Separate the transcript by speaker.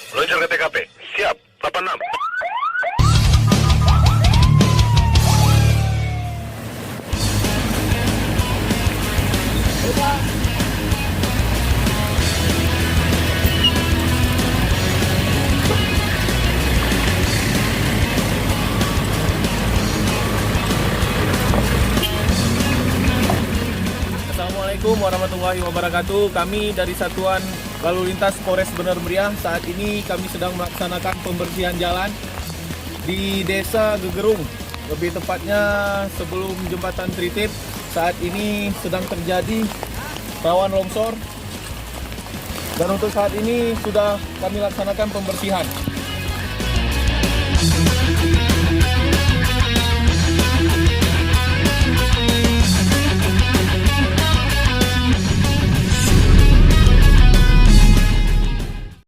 Speaker 1: Meluncur ke TKP. Siap, 86.
Speaker 2: Assalamualaikum warahmatullahi wabarakatuh. Kami dari Satuan Lalu Lintas Polres Bener Meriah. Saat ini kami sedang melaksanakan pembersihan jalan di Desa Gegerung. Lebih tepatnya sebelum jembatan Tritip. Saat ini sedang terjadi rawan longsor. Dan untuk saat ini sudah kami laksanakan pembersihan.